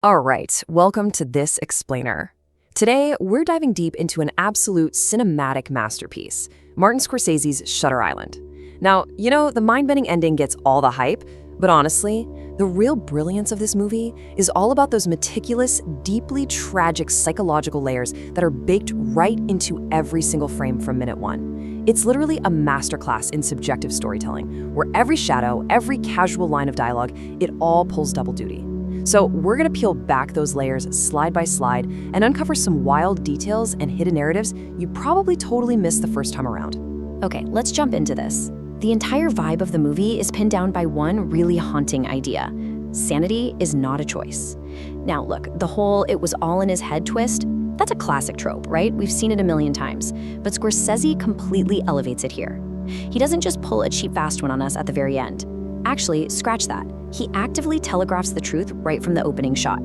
All right, welcome to This Explainer. Today, we're diving deep into an absolute cinematic masterpiece, Martin Scorsese's Shutter Island. Now, the mind-bending ending gets all the hype, but honestly, the real brilliance of this movie is all about those meticulous, deeply tragic psychological layers that are baked right into every single frame from minute one. It's literally a masterclass in subjective storytelling, where every shadow, every casual line of dialogue, it all pulls double duty. So we're gonna peel back those layers slide by slide and uncover some wild details and hidden narratives you probably totally missed the first time around. Okay, let's jump into this. The entire vibe of the movie is pinned down by one really haunting idea. Sanity is not a choice. Now look, the whole "it was all in his head" twist, that's a classic trope, right? We've seen it a million times. But Scorsese completely elevates it here. He doesn't just pull a cheap fast one on us at the very end. Actually, scratch that. He actively telegraphs the truth right from the opening shot.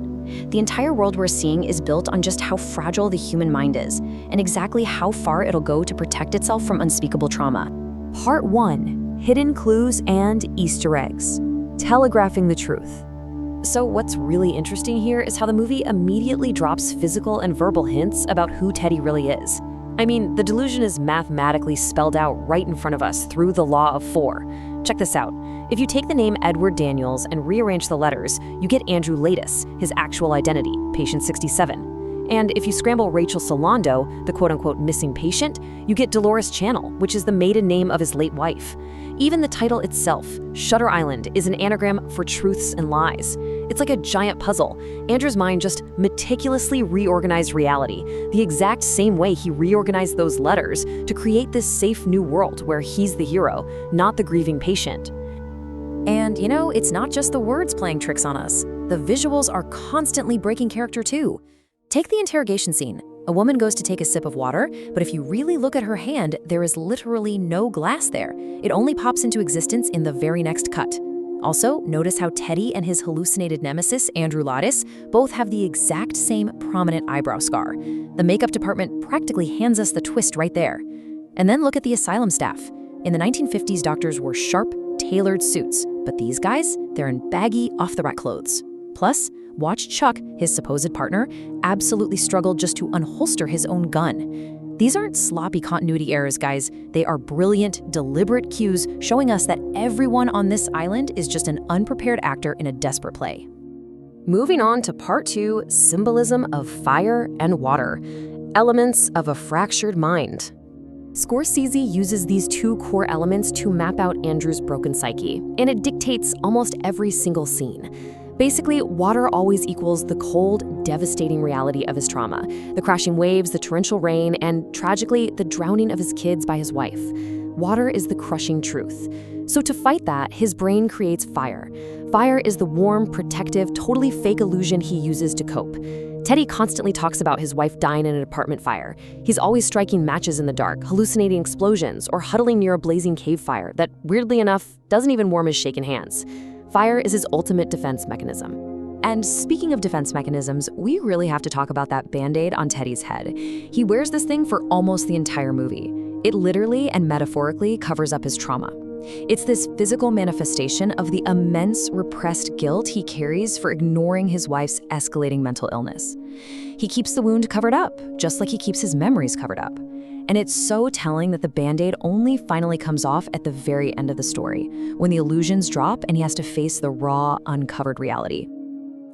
The entire world we're seeing is built on just how fragile the human mind is, and exactly how far it'll go to protect itself from unspeakable trauma. Part 1. Hidden clues and Easter eggs. Telegraphing the truth. So what's really interesting here is how the movie immediately drops physical and verbal hints about who Teddy really is. I mean, the delusion is mathematically spelled out right in front of us through the law of 4. Check this out. If you take the name Edward Daniels and rearrange the letters, you get Andrew Latus, his actual identity, patient 67. And if you scramble Rachel Solando, the quote-unquote missing patient, you get Dolores Channel, which is the maiden name of his late wife. Even the title itself, Shutter Island, is an anagram for truths and lies. It's like a giant puzzle. Andrew's mind just meticulously reorganized reality, the exact same way he reorganized those letters to create this safe new world where he's the hero, not the grieving patient. And it's not just the words playing tricks on us. The visuals are constantly breaking character too. Take the interrogation scene. A woman goes to take a sip of water, but if you really look at her hand, there is literally no glass there. It only pops into existence in the very next cut. Also, notice how Teddy and his hallucinated nemesis, Andrew Latus, both have the exact same prominent eyebrow scar. The makeup department practically hands us the twist right there. And then look at the asylum staff. In the 1950s, doctors wore sharp, tailored suits, but these guys, they're in baggy, off-the-rack clothes. Plus, watch Chuck, his supposed partner, absolutely struggle just to unholster his own gun. These aren't sloppy continuity errors, guys. They are brilliant, deliberate cues showing us that everyone on this island is just an unprepared actor in a desperate play. Moving on to Part 2, Symbolism of Fire and Water, Elements of a Fractured Mind. Scorsese uses these two core elements to map out Andrew's broken psyche, and it dictates almost every single scene. Basically, water always equals the cold, devastating reality of his trauma, the crashing waves, the torrential rain, and tragically, the drowning of his kids by his wife. Water is the crushing truth. So to fight that, his brain creates fire. Fire is the warm, protective, totally fake illusion he uses to cope. Teddy constantly talks about his wife dying in an apartment fire. He's always striking matches in the dark, hallucinating explosions, or huddling near a blazing cave fire that, weirdly enough, doesn't even warm his shaken hands. Fire is his ultimate defense mechanism. And speaking of defense mechanisms, we really have to talk about that Band-Aid on Teddy's head. He wears this thing for almost the entire movie. It literally and metaphorically covers up his trauma. It's this physical manifestation of the immense repressed guilt he carries for ignoring his wife's escalating mental illness. He keeps the wound covered up, just like he keeps his memories covered up. And it's so telling that the Band-Aid only finally comes off at the very end of the story, when the illusions drop and he has to face the raw, uncovered reality.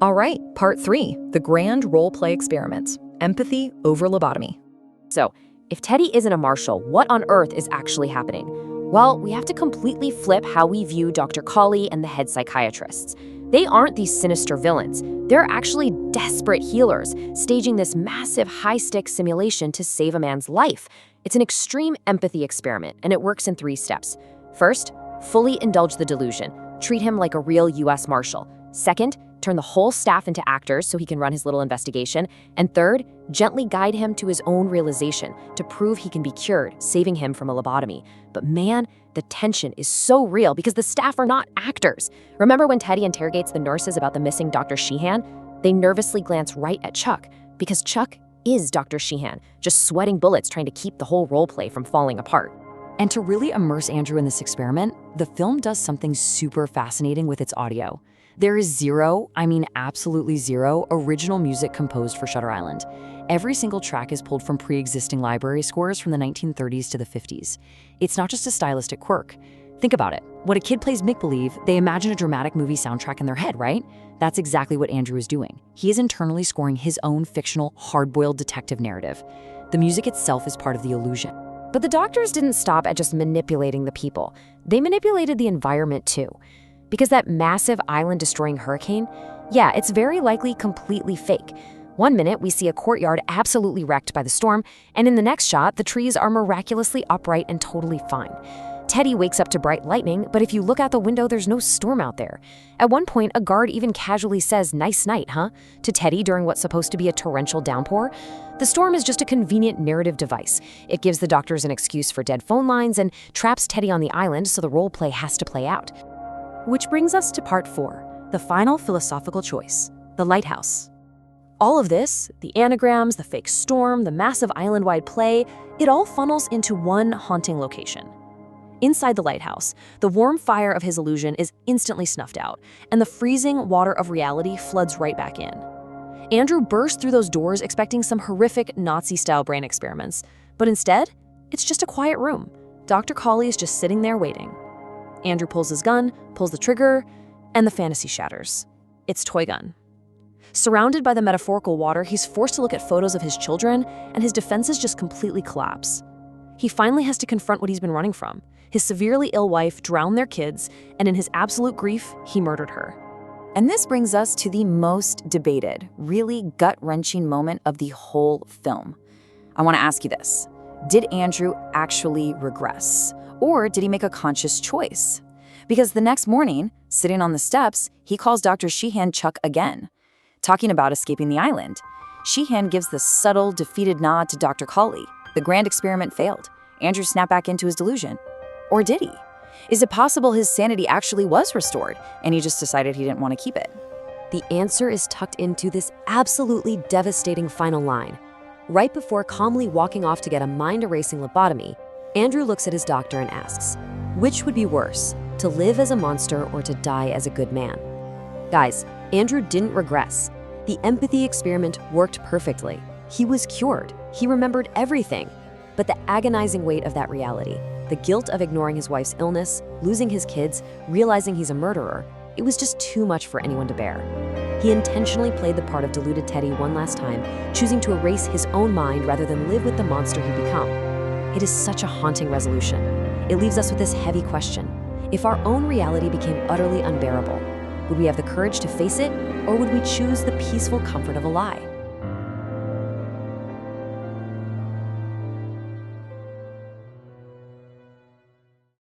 All right, Part 3, the grand role-play experiment, empathy over lobotomy. So, if Teddy isn't a marshal, what on earth is actually happening? Well, we have to completely flip how we view Dr. Colley and the head psychiatrists. They aren't these sinister villains. They're actually desperate healers, staging this massive high-stakes simulation to save a man's life. It's an extreme empathy experiment, and it works in 3 steps. First, fully indulge the delusion. Treat him like a real U.S. Marshal. Second, turn the whole staff into actors so he can run his little investigation. And third, gently guide him to his own realization to prove he can be cured, saving him from a lobotomy. But man, the tension is so real because the staff are not actors. Remember when Teddy interrogates the nurses about the missing Dr. Sheehan? They nervously glance right at Chuck because Chuck is Dr. Sheehan, just sweating bullets trying to keep the whole role play from falling apart. And to really immerse Andrew in this experiment, the film does something super fascinating with its audio. There is zero, I mean absolutely zero, original music composed for Shutter Island. Every single track is pulled from pre-existing library scores from the 1930s to the 50s. It's not just a stylistic quirk. Think about it. When a kid plays make-believe, they imagine a dramatic movie soundtrack in their head, right? That's exactly what Andrew is doing. He is internally scoring his own fictional, hard-boiled detective narrative. The music itself is part of the illusion. But the doctors didn't stop at just manipulating the people. They manipulated the environment too. Because that massive island-destroying hurricane, yeah, it's very likely completely fake. One minute, we see a courtyard absolutely wrecked by the storm, and in the next shot, the trees are miraculously upright and totally fine. Teddy wakes up to bright lightning, but if you look out the window, there's no storm out there. At one point, a guard even casually says, "Nice night, huh?" to Teddy during what's supposed to be a torrential downpour. The storm is just a convenient narrative device. It gives the doctors an excuse for dead phone lines and traps Teddy on the island, so the role play has to play out. Which brings us to part 4, the final philosophical choice, the lighthouse. All of this, the anagrams, the fake storm, the massive island-wide play, it all funnels into one haunting location. Inside the lighthouse, the warm fire of his illusion is instantly snuffed out, and the freezing water of reality floods right back in. Andrew bursts through those doors expecting some horrific Nazi-style brain experiments, but instead, it's just a quiet room. Dr. Cawley is just sitting there waiting. Andrew pulls his gun, pulls the trigger, and the fantasy shatters. It's toy gun. Surrounded by the metaphorical water, he's forced to look at photos of his children, and his defenses just completely collapse. He finally has to confront what he's been running from. His severely ill wife drowned their kids, and in his absolute grief, he murdered her. And this brings us to the most debated, really gut-wrenching moment of the whole film. I want to ask you this. Did Andrew actually regress? Or did he make a conscious choice? Because the next morning, sitting on the steps, he calls Dr. Sheehan Chuck again, talking about escaping the island. Sheehan gives the subtle, defeated nod to Dr. Cawley. The grand experiment failed. Andrew snapped back into his delusion. Or did he? Is it possible his sanity actually was restored, and he just decided he didn't want to keep it? The answer is tucked into this absolutely devastating final line. Right before calmly walking off to get a mind-erasing lobotomy, Andrew looks at his doctor and asks, which would be worse, to live as a monster or to die as a good man? Guys, Andrew didn't regress. The empathy experiment worked perfectly. He was cured. He remembered everything. But the agonizing weight of that reality, the guilt of ignoring his wife's illness, losing his kids, realizing he's a murderer, it was just too much for anyone to bear. He intentionally played the part of deluded Teddy one last time, choosing to erase his own mind rather than live with the monster he'd become. It is such a haunting resolution. It leaves us with this heavy question. If our own reality became utterly unbearable, would we have the courage to face it, or would we choose the peaceful comfort of a lie?